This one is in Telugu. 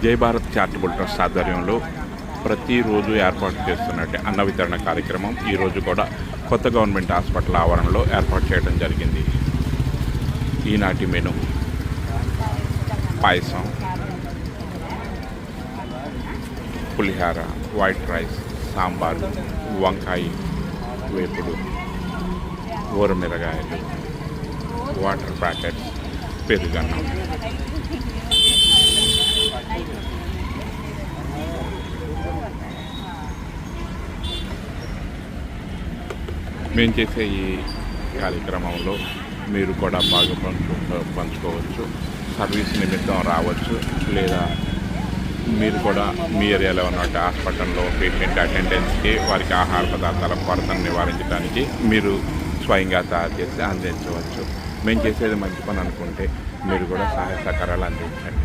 జై భారత్ చారిటబుల్ ట్రస్ట్ ఆధ్వర్యంలో ప్రతిరోజు ఏర్పాటు చేస్తున్నట్టు అన్న వితరణ కార్యక్రమం ఈరోజు కూడా కొత్త గవర్నమెంట్ హాస్పిటల్ ఆవరణలో ఏర్పాటు చేయడం జరిగింది. ఈనాటి మెను పాయసం, పులిహార, వైట్ రైస్, సాంబారు, వంకాయ వేపుడు, ఊరమిరగాయలు, వాటర్ ప్యాకెట్స్, పెరుగన్నం. మేము చేసే ఈ కార్యక్రమంలో మీరు కూడా బాగా పంచుకోవచ్చు. సర్వీస్ నిమిత్తం రావచ్చు, లేదా మీరు కూడా మీ ఏరియాలో ఉన్న హాస్పిటల్లో పేషెంట్ అటెండెన్స్కి వారికి ఆహార పదార్థాల కొరతను నివారించడానికి మీరు స్వయంగా తయారు చేసి అందించవచ్చు. మేము చేసేది మంచి పని అనుకుంటే మీరు కూడా సహాయ సహకారాలు అందించండి.